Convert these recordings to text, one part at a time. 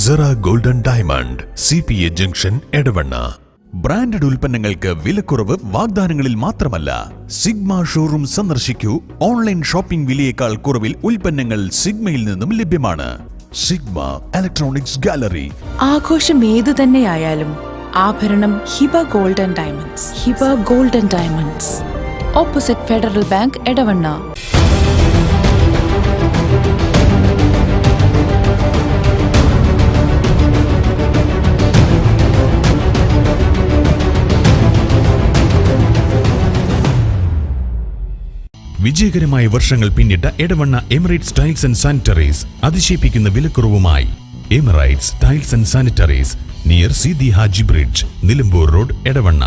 Cera golden diamond CPA junction Edavanna. Branded ഉൽപ്പന്നങ്ങൾക്ക് വിലക്കുറവ് വാഗ്ദാനങ്ങളിൽ മാത്രമല്ല, സിഗ്മ ഷോറൂം സന്ദർശിക്കൂ. ഓൺലൈൻ ഷോപ്പിംഗ് വിലയേക്കാൾ കുറവിൽ ഉൽപ്പന്നങ്ങൾ സിഗ്മയിൽ നിന്നും ലഭ്യമാണ്. Sigma electronics gallery. ആഘോഷം ഏതു തന്നെയായാലും ആഭരണം Hiba golden diamonds. Hiba golden diamonds, opposite Federal Bank, Edavanna. വിജയകരമായ വർഷങ്ങൾ പിന്നിട്ട Edavanna Emirates tiles and sanitaries അതിശയിപ്പിക്കുന്ന വിലക്കുറവുമായി. Emirates tiles and sanitaries, near Seethi Haji bridge, Nilambur road, Edavanna.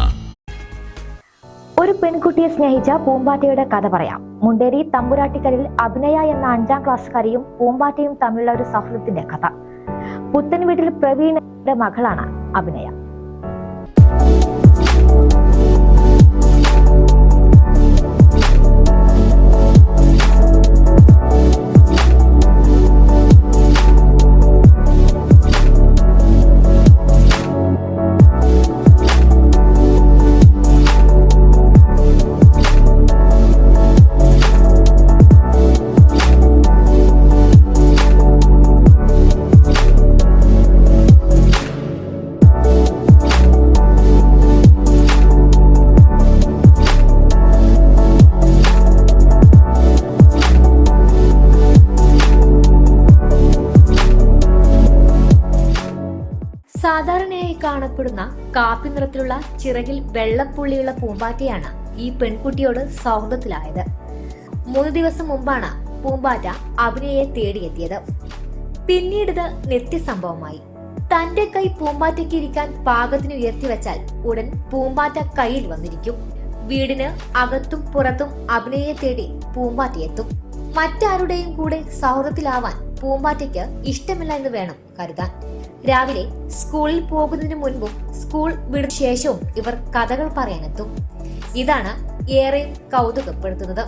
ഒരു പെൺകുട്ടിയെ സ്നേഹിച്ച പൂമ്പാറ്റയുടെ കഥ പറയാം. മുണ്ടേരി തമ്പുരാട്ടിക്കലിൽ അഭിനയ എന്ന 5ാം ക്ലാസ്സുകാരിയും പൂമ്പാറ്റയും തമ്മിലുള്ള ഒരു സൗഹൃദത്തിന്റെ കഥ. പുത്തൻ വീട്ടിൽ പ്രവീണിന്റെ മകളാണ് അഭിനയ. സാധാരണയായി കാണപ്പെടുന്ന കാപ്പി നിറത്തിലുള്ള ചിറകിൽ വെള്ളപ്പുള്ളിയുള്ള പൂമ്പാറ്റയാണ് ഈ പെൺകുട്ടിയോട് സൗഹൃദത്തിലായത്. 3 ദിവസം മുമ്പാണ് പൂമ്പാറ്റ അഭിനയെ തേടിയെത്തിയത്. പിന്നീടിത് നിത്യസംഭവമായി. തന്റെ കൈ പൂമ്പാറ്റയ്ക്ക് ഇരിക്കാൻ പാകത്തിന് ഉയർത്തിവെച്ചാൽ ഉടൻ പൂമ്പാറ്റ കയ്യിൽ വന്നിരിക്കും. വീടിന് അകത്തും പുറത്തും അഭിനയെ തേടി പൂമ്പാറ്റയെത്തും. മറ്റാരുടെയും കൂടെ സൗഹൃദത്തിലാവാൻ പൂമ്പാറ്റയ്ക്ക് ഇഷ്ടമില്ല എന്ന് വേണം കരുതാൻ. രാവിലെ സ്കൂളിൽ പോകുന്നതിന് മുൻപും സ്കൂൾ വിടുന്ന ശേഷവും ഇവർ കഥകൾ പറയാനെത്തും. ഇതാണ് ഏറെ കൗതുകപ്പെടുത്തുന്നത്.